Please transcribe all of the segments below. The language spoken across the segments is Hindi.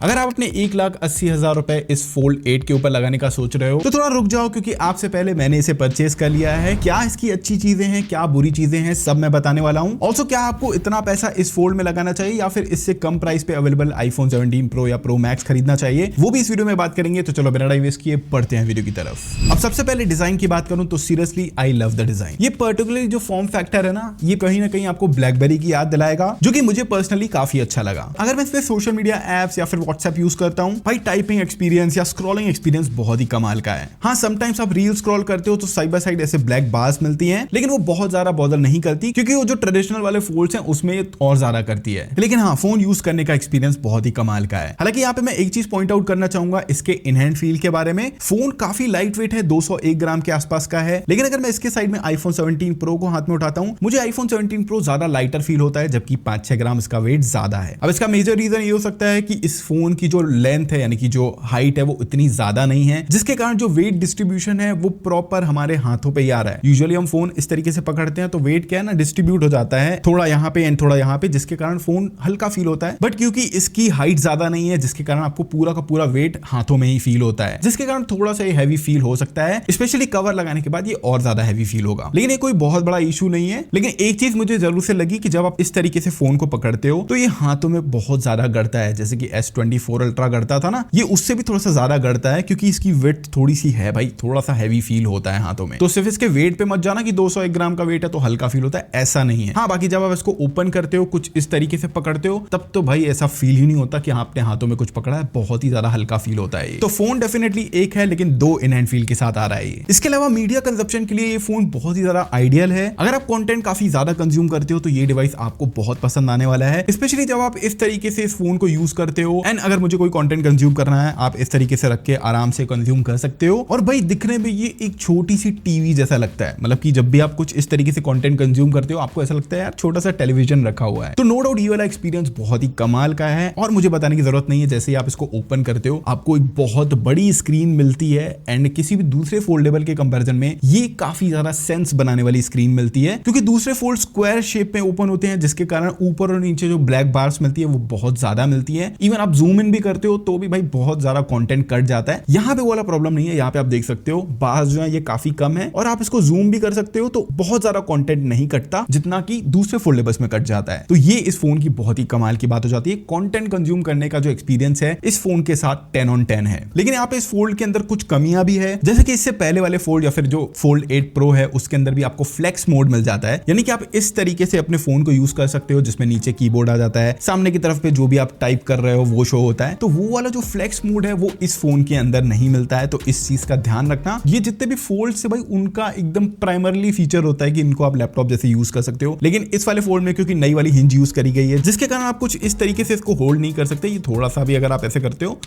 अगर आप अपने 1,80,000 रुपए इस फोल्ड 8 के ऊपर लगाने का सोच रहे हो तो थोड़ा रुक जाओ, क्योंकि आपसे पहले मैंने इसे परचेज कर लिया है। क्या इसकी अच्छी चीजें हैं, क्या बुरी चीजें हैं, सब मैं बताने वाला हूं। ऑल्सो क्या आपको इतना पैसा इस फोल्ड में लगाना चाहिए या फिर इससे कम प्राइस पे अवेलेबल iPhone 17 Pro या Pro Max खरीदना चाहिए, वो भी इस वीडियो में बात करेंगे। तो चलो बिना टाइम वेस्ट किए बढ़ते हैं वीडियो की तरफ। अब सबसे पहले डिजाइन की बात करूं तो seriously I love the design. ये पर्टिकुलरली जो फॉर्म फैक्टर है ना, ये कहीं ना कहीं आपको ब्लैकबेरी की याद दिलाएगा, जो कि मुझे पर्सनली काफी अच्छा लगा। अगर मैं इसमें सोशल मीडिया एप्स या फिर व्हाट्सएप यूज करता हूं, भाई टाइपिंग एक्सपीरियंस या स्क्रॉलिंग एक्सपीरियंस बहुत ही कमाल का है। हाँ, समटाइम्स आप रील स्क्रॉल करते हो तो साइड बाय साइड ऐसे ब्लैक बार्स मिलती हैं, लेकिन वो बहुत ज्यादा बॉदर नहीं करती, क्योंकि वो जो ट्रेडिशनल वाले फोल्ड्स हैं उसमें और ज्यादा करती है। लेकिन हाँ, फोन यूज करने का एक्सपीरियंस बहुत ही कमाल का है। हालांकि यहाँ पे मैं एक चीज पॉइंट आउट करना चाहूंगा इसके इन हैंड फील के बारे में। फोन काफी लाइट वेट है, 201 ग्राम के आसपास का है। लेकिन अगर मैं इसके साइड में iPhone 17 Pro को हाथ में उठाता हूं, मुझे iPhone 17 Pro ज्यादा लाइटर फील होता है, जबकि 5-6 ग्राम इसका वेट ज्यादा है। अब इसका मेजर रीजन ये हो सकता है कि इस फोन की जो लेंथ है, यानी कि जो हाइट है, वो इतनी ज्यादा नहीं है, जिसके कारण जो वेट डिस्ट्रीब्यूशन है वो प्रॉपर हमारे हाथों पे ही आ रहा है। यूजुअली हम फोन इस तरीके से पकड़ते हैं तो वेट क्या है ना, डिस्ट्रीब्यूट हो जाता है, थोड़ा यहाँ पे एंड थोड़ा यहाँ पे, जिसके कारण फोन हल्का फील होता है। बट क्योंकि इसकी हाइट ज्यादा नहीं है, जिसके कारण आपको पूरा का पूरा वेट हाथों में ही फील होता है, जिसके कारण थोड़ा सा हैवी फील हो सकता है। स्पेशली कवर लगाने के बाद ये और ज्यादा हैवी फील होगा, लेकिन ये कोई बहुत बड़ा इशू नहीं है। लेकिन एक चीज मुझे जरूर से लगी कि जब आप इस तरीके से फोन को पकड़ते हो तो ये हाथों में बहुत ज्यादा गड़ता है, जैसे कि S24 अल्ट्रा गड़ता था ना, ये उससे भी थोड़ा सा ज्यादा गड़ता है, क्योंकि इसकी वेट थोड़ी सी है भाई, थोड़ा सा हैवी फील होता है हाथों में। तो सिर्फ इसके वेट पे मत जाना कि 201 ग्राम का वेट है तो हल्का फील होता है, ऐसा नहीं है। हाँ, बाकी जब आप इसको ओपन करते हो, कुछ इस तरीके से पकड़ते हो, तब तो भाई ऐसा फील ही नहीं होता कि आपने हाथों में कुछ पकड़ा है, बहुत ही ज्यादा हल्का फील होता है। तो फोन डेफिनेटली एक है, लेकिन 2 इन हैंड फील के साथ आ रहा है ये। इसके अलावा मीडिया कंजप्शन के लिए ये फोन बहुत ही ज्यादा आइडियल है। अगर आप कंटेंट काफी ज्यादा कंज्यूम करते हो तो ये डिवाइस आपको बहुत पसंद आने वाला है, स्पेशली जब आप इस तरीके से इस फोन को यूज करते हो। एंड अगर मुझे कोई कंटेंट कंज्यूम करना है, आप इस तरीके से रख के आराम से कंज्यूम कर सकते हो। और भाई दिखने में ये एक छोटी सी टीवी जैसा लगता है, मतलब कि जब भी आप कुछ इस तरीके से कंटेंट कंज्यूम करते हो आपको ऐसा लगता है यार छोटा सा टेलीविजन रखा हुआ है। तो नो डाउट ये वाला एक्सपीरियंस बहुत ही कमाल का है, और मुझे बताने की जरूरत नहीं है, जैसे ही आप इसको ओपन करते हो आपको एक बहुत बड़ी स्क्रीन मिलती है। एंड किसी भी दूसरे फोल्डेबल के कंपैरिजन में ये काफी ज्यादा सेंस बनाने वाली स्क्रीन मिलती है, क्योंकि दूसरे फोल्ड स्क्वायर शेप में ओपन होते हैं, जिसके कारण ऊपर और नीचे जो ब्लैक बार्स मिलती है वो बहुत ज्यादा मिलती है। इवन आप जूम इन भी करते हो तो भी भाई बहुत ज्यादा कंटेंट कट जाता है। यहाँ पे वो वाला प्रॉब्लम नहीं है, यहाँ पे आप देख सकते हो बार्स जो है ये काफी कम है, और आप इसको जूम भी कर सकते हो तो बहुत ज्यादा कंटेंट नहीं कटता, जितना कि दूसरे फोल्डेबल्स में कट जाता है। तो ये इस फोन की बहुत ही कमाल की बात हो जाती है। कंटेंट कंज्यूम करने का जो एक्सपीरियंस है इस फोन के साथ 10 on 10 है। लेकिन यहाँ पे इस फोल्ड के अंदर कुछ कमियां भी है, जैसे कि इससे पहले वाले फोल्ड या फिर जो फोल्ड 8 Pro है उसके अंदर भी आपको फ्लेक्स मोड मिल जाता है, यानी कि आप इस तरीके से अपने फोन को यूज कर सकते हो, जिसमें नीचे कीबोर्ड आ जाता है, सामने की तरफ पे जो भी आप टाइप कर रहे हो वो शो होता है। तो वो वाला जो फ्लेक्स मोड है वो इस फोन के अंदर नहीं मिलता है, तो इस चीज का ध्यान रखना। ये जितने भी फोल्ड से भाई उनका एकदम प्राइमरली फीचर होता है कि इनको आप लैपटॉप जैसे यूज कर सकते हो, लेकिन इस वाले फोल्ड में क्योंकि नई वाली हिंज यूज करी गई है, जिसके कारण आप कुछ इस तरीके से इसको होल्ड नहीं कर सकते। ये थोड़ा सा भी अगर आप ऐसे करते हो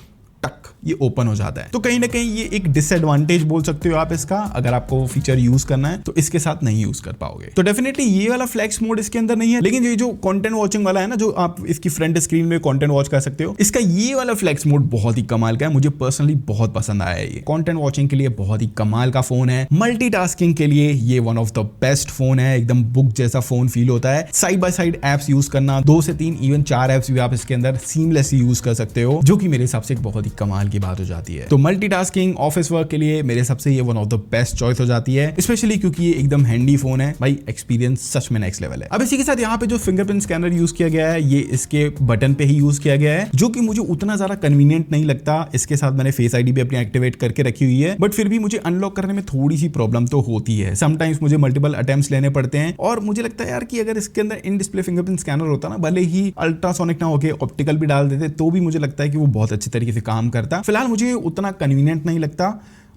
टक ये ओपन हो जाता है, तो कहीं ना कहीं ये एक डिसएडवांटेज बोल सकते हो आप इसका। अगर आपको वो फीचर यूज करना है तो इसके साथ नहीं यूज कर पाओगे। तो डेफिनेटली ये वाला फ्लेक्स मोड इसके अंदर नहीं है, लेकिन ये जो कंटेंट वॉचिंग वाला है ना, जो आप इसकी फ्रंट स्क्रीन में कंटेंट वॉच कर सकते हो, इसका ये वाला फ्लेक्स मोड बहुत ही कमाल का है। मुझे पर्सनली बहुत पसंद आया है। ये कंटेंट वॉचिंग के लिए बहुत ही कमाल का फोन है। मल्टीटास्किंग के लिए ये one of the best phone है, एकदम बुक जैसा फोन फील होता है। Side by side apps use करना, 2 से 3 इवन 4 एप्स भी आप इसके अंदर सीमलेसली यूज कर सकते हो, जो कि मेरे हिसाब से एक बहुत ही कमाल की बात हो जाती है। तो मल्टीटास्किंग ऑफिस वर्क के लिए मेरे हिसाब से ये one of the best choice हो जाती है, स्पेशली क्योंकि ये एकदम हैंडी फोन है। भाई एक्सपीरियंस सच में नेक्स्ट लेवल है। अब इसी के साथ यहाँ पे जो फिंगरप्रिंट स्कैनर यूज किया गया है ये इसके बटन पे ही यूज किया गया है, जो कि मुझे उतना ज्यादा कन्वीनियंट नहीं लगता। इसके साथ मैंने फेस आईडी भी अपनी एक्टिवेट करके रखी हुई है, बट फिर भी मुझे अनलॉक करने में थोड़ी सी प्रॉब्लम तो होती है। समटाइम्स मुझे मल्टीपल अटेम्प्ट्स लेने पड़ते हैं, और मुझे लगता है यार कि अगर इसके अंदर इन डिस्प्ले फिंगरप्रिंट स्कैनर होता ना, भले ही अल्ट्रासोनिक ना होके ऑप्टिकल भी डाल देते, तो भी मुझे लगता है कि वो बहुत अच्छे तरीके से काम करता। फिलहाल मुझे उतना कन्वीनियंट नहीं लगता,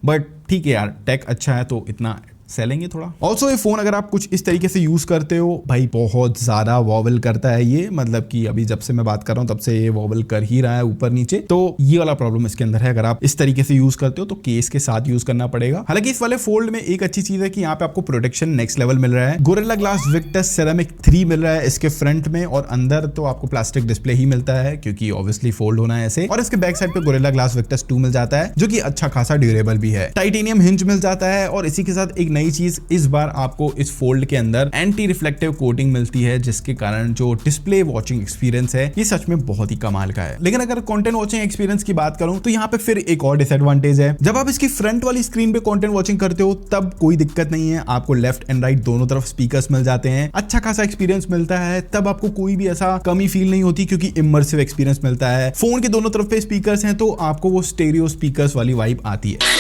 बट ठीक है यार, टेक अच्छा है तो इतना सेलेंगे थोड़ा। ऑल्सो ये फोन अगर आप कुछ इस तरीके से यूज करते हो, भाई बहुत ज्यादा वॉबल करता है ये, मतलब कि अभी जब से मैं बात कर रहा हूँ तब से ये वॉबल कर ही रहा है ऊपर नीचे। तो ये वाला प्रॉब्लम इसके अंदर है। अगर आप इस तरीके से यूज करते हो तो केस के साथ यूज करना पड़ेगा। हालांकि इस वाले फोल्ड में एक अच्छी चीज है कि यहाँ पे आपको प्रोटेक्शन नेक्स्ट लेवल मिल रहा है। गोरिल्ला ग्लास विक्टस सेरामिक 3 मिल रहा है इसके फ्रंट में, और अंदर तो आपको प्लास्टिक डिस्प्ले ही मिलता है, क्योंकि ऑब्वियसली फोल्ड होना है ऐसे। और इसके बैक साइड पे गोरिल्ला ग्लास विक्टस 2 मिल जाता है, जो कि अच्छा खासा ड्यूरेबल भी है। टाइटेनियम हिंज मिल जाता है, और इसी के साथ एक नई चीज, इस बार आपको इस फोल्ड के अंदर एंटी रिफ्लेक्टिव कोटिंग मिलती है, जिसके कारण जो डिस्प्ले वॉचिंग एक्सपीरियंस है ये सच में बहुत ही कमाल का है। लेकिन अगर कंटेंट वॉचिंग एक्सपीरियंस की बात करूं तो यहाँ पे फिर एक और डिसएडवांटेज है। जब आप इसकी फ्रंट वाली स्क्रीन पे कंटेंट वॉचिंग करते हो तब कोई दिक्कत नहीं है, आपको लेफ्ट एंड राइट दोनों तरफ स्पीकर्स मिल जाते हैं, अच्छा खासा एक्सपीरियंस मिलता है, तब आपको कोई भी ऐसा कमी फील नहीं होती क्योंकि इमर्सिव एक्सपीरियंस मिलता है। फोन के दोनों तरफ पे स्पीकर्स हैं तो आपको वो स्टेरियो स्पीकर्स वाली वाइब आती है।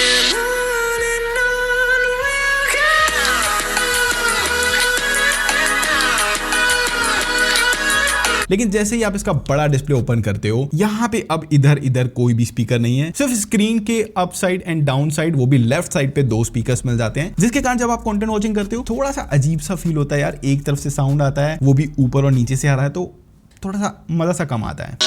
लेकिन जैसे ही आप इसका बड़ा डिस्प्ले ओपन करते हो, यहाँ पे अब इधर इधर कोई भी स्पीकर नहीं है, सिर्फ स्क्रीन के up side and down side, वो भी लेफ्ट साइड पे 2 स्पीकर्स मिल जाते हैं, जिसके कारण जब आप कंटेंट वॉचिंग करते हो थोड़ा सा अजीब सा फील होता है यार। एक तरफ से साउंड आता है, वो भी ऊपर और नीचे से आ रहा है, तो थोड़ा सा मजा सा कम आता है।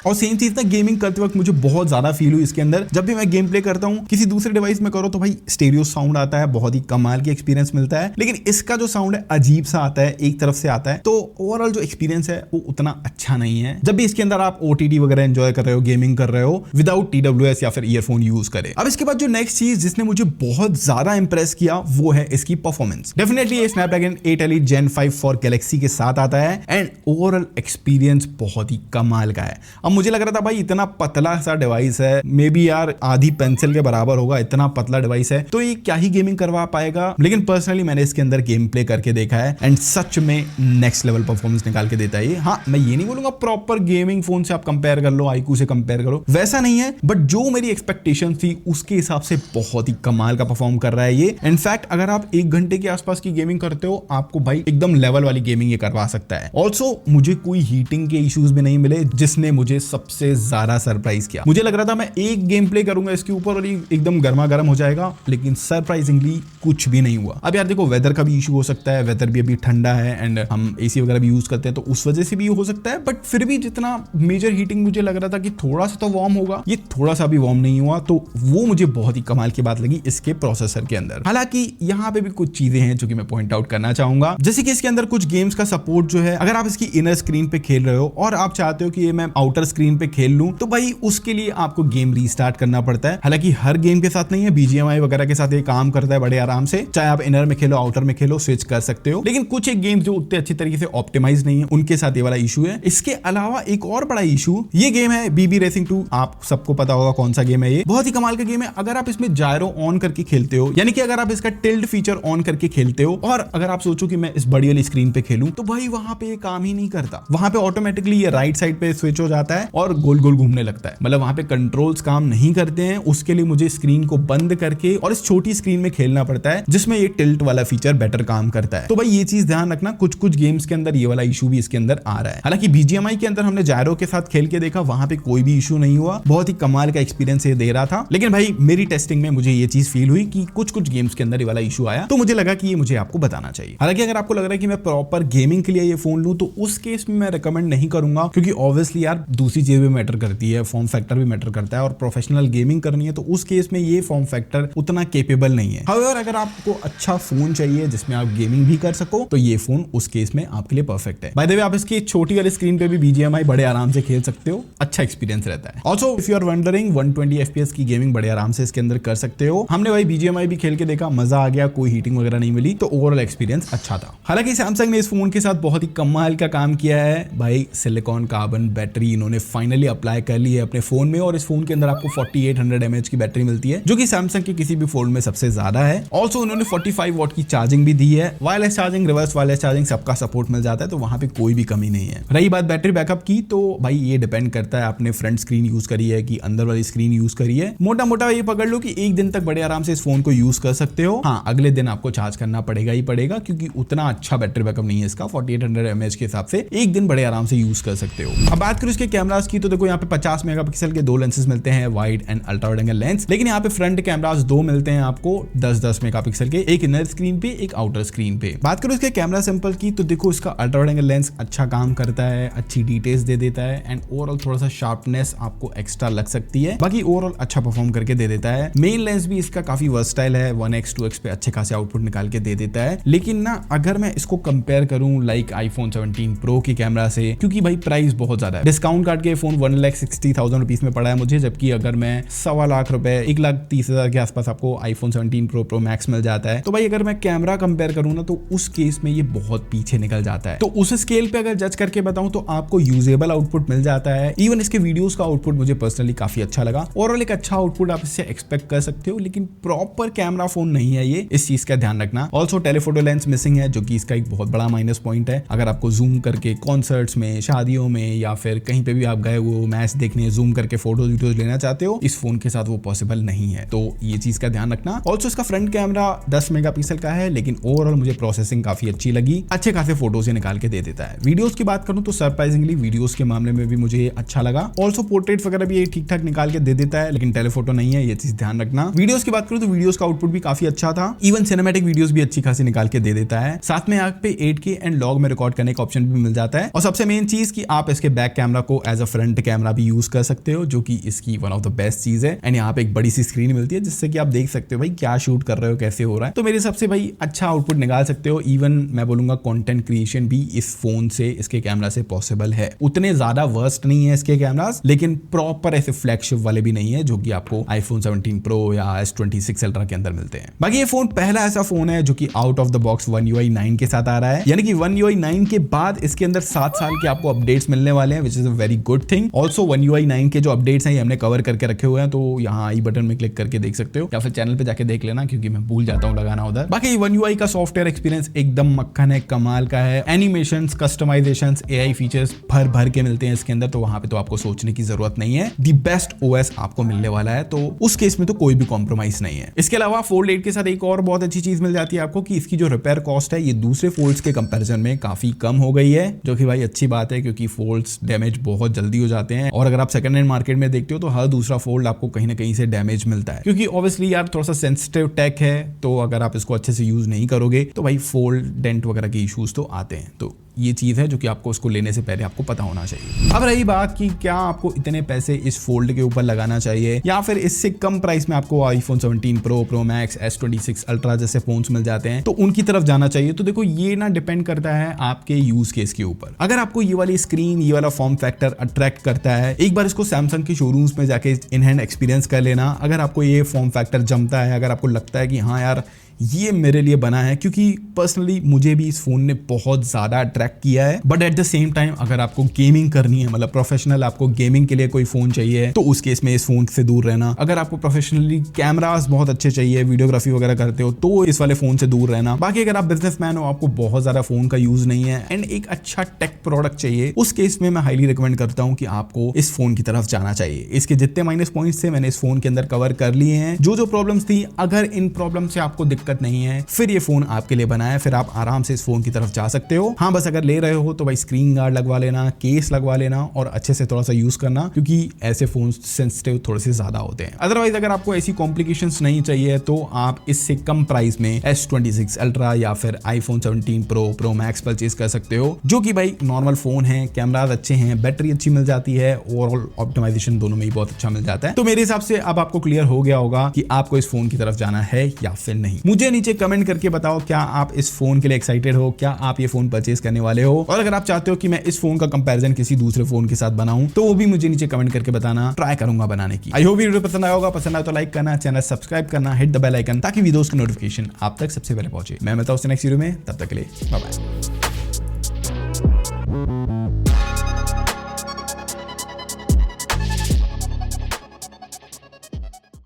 और सेम चीज ना गेमिंग करते वक्त मुझे बहुत ज्यादा फील हुई इसके अंदर। जब भी मैं गेम प्ले करता हूँ किसी दूसरे डिवाइस में करो तो भाई स्टेरियो साउंड आता है, बहुत ही कमाल की एक्सपीरियंस मिलता है, लेकिन इसका जो साउंड है अजीब सा आता है, एक तरफ से आता है, तो ओवरऑल जो एक्सपीरियंस है वो उतना अच्छा नहीं है। जब भी इसके अंदर आप OTT वगैरह एंजॉय कर रहे हो, गेमिंग कर रहे हो विदाउट TWS या फिर ईयरफोन यूज करें। अब इसके बाद जो नेक्स्ट चीज जिसने मुझे बहुत ज्यादा इंप्रेस किया वो है इसकी परफॉर्मेंस। डेफिनेटली ये Snapdragon 8 Elite Gen 5 for Galaxy के साथ आता है एंड ओवरऑल एक्सपीरियंस बहुत ही कमाल का है। अब मुझे लग रहा था भाई इतना पतला सा डिवाइस है, मे बी यार आधी पेंसिल के बराबर होगा, इतना पतला डिवाइस है तो ये क्या ही गेमिंग करवा पाएगा। लेकिन पर्सनली मैंने इसके अंदर गेम प्ले करके देखा है एंड सच में नेक्स्ट लेवल परफॉर्मेंस निकाल के देता है ये। हाँ, मैं ये नहीं बोलूंगा प्रॉपर गेमिंग फोन से आप कंपेयर कर लो, iQOO से कंपेयर करो, वैसा नहीं है, बट जो मेरी एक्सपेक्टेशन थी उसके हिसाब से बहुत ही कमाल का परफॉर्म कर रहा है ये। इनफैक्ट अगर आप 1 घंटे के आसपास की गेमिंग करते हो, आपको भाई एकदम लेवल वाली गेमिंग ये करवा सकता है। ऑल्सो मुझे कोई हीटिंग के इश्यूज भी नहीं मिले, जिसने मुझे सबसे ज्यादा सरप्राइज किया। मुझे लग रहा था मैं एक गेम प्ले करूंगा इसके ऊपर और ये एकदम गर्मा गर्म हो जाएगा, लेकिन सरप्राइजिंगली कुछ भी नहीं हुआ। अब यार देखो, वेदर का भी इशू हो सकता है, वेदर भी अभी ठंडा है एंड हम AC वगैरह भी यूज करते हैं तो उस वजह से भी हो सकता है, बट फिर भी जितना मेजर हीटिंग मुझे लग रहा था कि थोड़ा सा तो वार्म होगा, ये थोड़ा सा भी वार्म नहीं हुआ, तो वो मुझे बहुत ही कमाल की बात लगी इसके प्रोसेसर के अंदर। हालांकि यहाँ पे भी कुछ चीजें हैं जो कि मैं पॉइंट आउट करना चाहूंगा, जैसे कि इसके अंदर कुछ गेम्स का सपोर्ट जो है, अगर आप इसकी इनर स्क्रीन पे खेल रहे हो और आप चाहते हो कि ये मैं आउटर स्क्रीन पे खेल लूं, तो भाई उसके लिए आपको गेम रीस्टार्ट करना पड़ता है। हालांकि हर गेम के साथ नहीं है, BGMI वगैरह के साथ ये काम करता है बड़े आराम से, चाहे आप इनर में खेलो आउटर में खेलो स्विच कर सकते हो। लेकिन कुछ एक गेम्स जो उतने अच्छी तरीके से ऑप्टिमाइज नहीं है, उनके साथ ये वाला इशू है। इसके अलावा एक और बड़ा इशू, ये गेम है BB Racing 2, आप सबको पता होगा कौन सा गेम है ये, बहुत ही कमाल का गेम है। अगर आप इसमें जायरो ऑन करके खेलते हो, यानी कि अगर आप इसका टिल्ट फीचर ऑन करके खेलते हो और अगर आप सोचो कि मैं इस बड़ी वाली स्क्रीन पे खेलूं, तो भाई वहां पे ये काम ही नहीं करता। वहां पे ऑटोमेटिकली ये राइट साइड पे स्विच हो जाता है और गोल गोल घूमने लगता है, मतलब वहां पे कंट्रोल्स काम नहीं करते हैं। उसके लिए मुझे स्क्रीन को बंद करके और इस छोटी स्क्रीन में खेलना पड़ता है, जिसमें ये टिल्ट वाला फीचर बेटर काम करता है। तो भाई ये चीज ध्यान रखना, कुछ कुछ गेम्स के अंदर ये वाला इशू भी इसके अंदर आ रहा है। हालांकि BGMI के अंदर हमने जायरो के साथ खेल के देखा, वहां पे कोई भी इशू नहीं हुआ, बहुत ही कमाल का एक्सपीरियंस ये दे रहा था। लेकिन भाई मेरी टेस्टिंग में मुझे ये चीज फील हुई कि कुछ कुछ गेम्स के अंदर ये वाला इशू आया, तो मुझे लगा कि ये मुझे आपको बताना चाहिए। हालांकि अगर आपको लग रहा है कि मैं प्रॉपर गेमिंग के लिए ये फोन लूं, तो उस केस में मैं रिकमेंड नहीं करूंगा, क्योंकि ऑब्वियसली यार दूसरी चीज भी मैटर करती है, फॉर्म फैक्टर भी मैटर करता है, और प्रोफेशनल गेमिंग करनी है तो उस केस में ये फॉर्म फैक्टर उतना केपेबल नहीं है। हाउएवर अगर आपको अच्छा फोन चाहिए जिसमें आप गेमिंग भी कर सको, तो ये फोन उस केस में आपके लिए परफेक्ट है। बाय द वे, आप इसकी छोटी वाली स्क्रीन पे भी BGMI बड़े आराम से खेल सकते हो, अच्छा एक्सपीरियंस रहता है। Also if you are wondering, 120 FPS की गेमिंग बड़े आराम से इसके अंदर कर सकते हो। हमने भाई BGMI भी खेल के देखा, मजा आ गया, कोई हीटिंग वगैरह नहीं मिली, तो ओवरऑल एक्सपीरियंस अच्छा था। हालांकि सैमसंग ने इस फोन के साथ बहुत ही कमाल का काम किया है भाई, सिलिकॉन कार्बन बैटरी इन्होंने फाइनली अप्लाई कर ली है अपने फोन में, और इस फोन के अंदर आपको 4800 mAh की बैटरी मिलती है, जो कि सैमसंग के किसी भी फोन में सबसे ज्यादा है। ऑल्सो उन्होंने 45 वॉट की चार्जिंग भी दी है, wireless charging, reverse wireless charging सबका सपोर्ट मिल जाता है, तो वहां पे कोई भी कमी नहीं है। रही बात बैटरी बैकअप की, तो भाई ये डिपेंड करता है आपने फ्रंट स्क्रीन यूज करी है कि अंदर वाली स्क्रीन यूज करी है। मोटा मोटा ये पकड़ लो कि 1 दिन तक बड़े आराम से इस फोन को यूज कर सकते हो। हाँ, अगले दिन आपको चार्ज करना पड़ेगा ही पड़ेगा, क्योंकि उतना अच्छा बैटरी बैकअप नहीं है इसका 4800 mAh के हिसाब से। 1 दिन बड़े आराम से यूज कर सकते हो। अब बात करूं इसके कैमरा कैमरास की तो देखो यहाँ पे 50 मेगापिक्सल के 2 लेंसेज मिलते हैं, wide and ultra wide angle lens. लेकिन यहाँ पे फ्रंट कैमरास 2 मिलते हैं आपको 10-10 मेगापिक्सल के, एक इनर स्क्रीन पे एक आउटर स्क्रीन पे। बात करो इसके कैमरा सैंपल की तो देखो इसका अल्ट्रा वाइड एंगल लेंस अच्छा काम करता है, अच्छी डिटेल्स दे देता है एंड ओवरऑल थोड़ा सा शार्पनेस आपको एक्स्ट्रा लग सकती है, बाकी ओवरऑल अच्छा परफॉर्म करके दे देता है। मेन लेंस भी इसका काफी वर्सटाइल है, 1x 2x पे अच्छे खासे आउटपुट निकाल के दे देता है। लेकिन ना अगर मैं इसको कंपेयर करूं लाइक आईफोन 17 प्रो की कैमरा से, क्योंकि भाई प्राइस बहुत ज्यादा है, डिस्काउंट काट के फोन 1,60,000 रुपीज में पड़ा है मुझे, जबकि अगर मैं 1.25 लाख रुपए 1,30,000 के आसपास आपको आईफोन 17 प्रो मैक्स मिल जाता है। तो भाई अगर मैं कैमरा कंपेयर करूं ना तो उस केस में ये बहुत पीछे निकल जाता है। तो उस स्केल पे अगर जज करके बताऊं तो आपको यूजेबल आउटपुट मिल जाता है। इवन इसके वीडियोस का आउटपुट मुझे पर्सनली काफी अच्छा लगा। ओवरऑल एक अच्छा आउटपुट आप इससे एक्सपेक्ट कर सकते हो, लेकिन प्रॉपर कैमरा फोन नहीं है ये, इस चीज का ध्यान रखना। ऑल्सो टेलीफोटो लेंस मिसिंग है, जो कि इसका एक बहुत बड़ा माइनस पॉइंट है। अगर आपको जूम करके कॉन्सर्ट्स में, शादियों में या फिर कहीं पे भी आप गए वो मैच देखने जूम करके फोटोज वीडियोज लेना चाहते हो, इस फोन के साथ वो पॉसिबल नहीं है, तो ये चीज का ध्यान रखना। ऑल्सो इसका फ्रंट कैमरा 10 मेगापिक्सल का है, लेकिन ओवरऑल मुझे प्रोसेसिंग काफी अच्छी लगी, अच्छे खासे फोटोज निकाल के दे देता है। वीडियोस की बात करूं तो सरप्राइजिंगली वीडियोस के मामले में भी मुझे अच्छा लगा। ऑल्सो पोर्ट्रेट वगैरह भी ठीक ठाक निकाल के दे देता है, लेकिन टेलीफोटो नहीं है, ये चीज ध्यान रखना। वीडियोस की बात करूं तो वीडियोस का आउटपुट भी काफी अच्छा था, इवन सिनेमैटिक वीडियोस भी अच्छी खासी निकाल के दे देता है। साथ में आप पे 8K एंड लॉग में रिकॉर्ड करने का ऑप्शन भी मिल जाता है। और सबसे मेन चीज कि आप इसके बैक कैमरा को एज अ फ्रंट कैमरा भी यूज कर सकते हो, जो कि इसकी वन ऑफ द बेस्ट चीज है। एंड यहाँ पे एक बड़ी सी स्क्रीन मिलती है जिससे कि आप देख सकते हो भाई क्या शूट कर रहे हो, कैसे हो रहा है। तो मेरे हिसाब से भाई अच्छा आउटपुट निकाल सकते हो। इवन मैं बोलूंगा कंटेंट क्रिएशन भी इस फोन से, इसके कैमरा से पॉसिबल है। उतने ज्यादा वर्स्ट नहीं है इसके कैमरास, लेकिन प्रॉपर ऐसे फ्लैगशिप वाले भी नहीं है जो कि आपको आईफोन 17 प्रो या S26 अल्ट्रा के अंदर मिलते हैं। बाकी ये फोन पहला ऐसा फोन है जो कि out of the box One UI 9 के साथ आ रहा है, यानी कि One UI 9 के बाद इसके अंदर 7 साल के आपको अपडेट्स मिलने वाले हैं, which is a very good thing. Also One UI 9 के जो अपडेट्स हैं ये हमने कवर करके रखे हुए हैं, तो यहाँ आई बटन में क्लिक करके देख सकते हो या फिर चैनल पे जाके देख लेना, क्योंकि मैं भूल जाता हूँ लगाना उधर। बाकी One UI का सॉफ्टवेयर एक्सपीरियंस एकदम मक्खन है, कमाल का है। एनिमेशंस, कस्टमाइजेशंस, AI फीचर्स भर भर के मिलते हैं इसके अंदर, तो वहां पे तो आपको सोचने की जरूरत नहीं है। दी बेस्ट OS आपको मिलने वाला है, तो उस केस में तो कोई भी कॉम्प्रोमाइज नहीं है। इसके अलावा Fold 8 के साथ एक और बहुत अच्छी चीज मिल जाती है आपको कि इसकी जो रिपेयर कॉस्ट है ये दूसरे फोल्ड्स के कंपैरिजन में काफी कम हो गई है, जो कि भाई अच्छी बात है, क्योंकि फोल्ड्स डैमेज बहुत जल्दी हो जाते हैं। और अगर आप सेकंड हैंड मार्केट में देखते हो तो हर दूसरा फोल्ड आपको कहीं ना कहीं से डैमेज मिलता है, क्योंकि ऑब्वियसली यार थोड़ा सा सेंसिटिव टेक है, तो अगर आप इसको अच्छे से यूज नहीं करोगे तो भाई फोल्ड डेंट वगैरह के इश्यूज तो आते हैं। तो ये चीज है जो कि आपको उसको लेने से पहले आपको पता होना चाहिए। अब रही बात कि क्या आपको इतने पैसे इस फोल्ड के ऊपर लगाना चाहिए या फिर इससे कम प्राइस में आपको iPhone 17 pro max, S26 ultra जैसे फोन्स मिल जाते हैं, तो उनकी तरफ जाना चाहिए। तो देखो ये ना डिपेंड करता है आपके यूज केस के ऊपर। अगर आपको ये वाली स्क्रीन, ये वाला फॉर्म फैक्टर अट्रैक्ट करता है, एक बार इसको सैमसंग के शोरूम्स में जाके इन हैंड एक्सपीरियंस कर लेना। अगर आपको ये फॉर्म फैक्टर जमता है, अगर आपको लगता है कि हाँ यार ये मेरे लिए बना है, क्योंकि पर्सनली मुझे भी इस फोन ने बहुत ज्यादा अट्रैक्ट किया है। But at the same time अगर आपको गेमिंग करनी है, मतलब प्रोफेशनल आपको गेमिंग के लिए कोई फोन चाहिए, तो उस केस में इस फोन से दूर रहना। अगर आपको प्रोफेशनली कैमरास बहुत अच्छे चाहिए, वीडियोग्राफी वगैरह करते हो, तो इस वाले फोन से दूर रहना। बाकी अगर आप बिजनेसमैन हो, आपको बहुत ज्यादा फोन का यूज नहीं है एंड एक अच्छा टेक प्रोडक्ट चाहिए, उस केस में मैं हाईली रिकमेंड करता हूं कि आपको इस फोन की तरफ जाना चाहिए। इसके जितने माइनस पॉइंट्स थे मैंने इस फोन के अंदर कवर कर लिए हैं। जो प्रॉब्लम्स थी, अगर इन प्रॉब्लम से आपको दिक्कत नहीं है, फिर ये फोन आपके लिए बना है, फिर आप आराम से इस फोन की तरफ जा सकते हो। हाँ, बस अगर ले रहे हो तो भाई स्क्रीन गार्ड लगवा लेना, केस लगवा लेना और अच्छे से थोड़ा सा यूज करना, क्योंकि ऐसे फोन सेंसिटिव थोड़े से ज्यादा होते हैं। अदरवाइज अगर आपको ऐसी कॉम्प्लिकेशंस नहीं चाहिए तो आप इससे कम प्राइस में S26 अल्ट्रा या फिर आईफोन 17 प्रो मैक्स परचेज कर सकते हो, जो कि भाई नॉर्मल फोन है, कैमराज अच्छे हैं, बैटरी अच्छी मिल जाती है, ओवरऑल ऑप्टिमाइजेशन दोनों में ही बहुत अच्छा मिल जाता है। तो मेरे हिसाब से अब आपको क्लियर हो गया होगा कि आपको इस फोन की तरफ जाना है या फिर नहीं। मुझे नीचे कमेंट करके बताओ क्या आप इस फोन के लिए एक्साइटेड हो, क्या आप ये फोन परचेज करने वाले हो, और अगर आप चाहते हो कि मैं इस फोन का कंपैरिजन किसी दूसरे फोन के साथ बनाऊं तो वो भी मुझे नीचे कमेंट करके बताना, ट्राई करूंगा बनाने की। आई होप वीडियो पसंद आया होगा, पसंद आया तो लाइक करना, चैनल सब्सक्राइब करना, हिट द बेल आइकन, ताकि वीडियोस की नोटिफिकेशन आप तक सबसे पहले पहुंचे। मैं मिलता हूं नेक्स्ट वीडियो में, तब तक के लिए बाय बाय।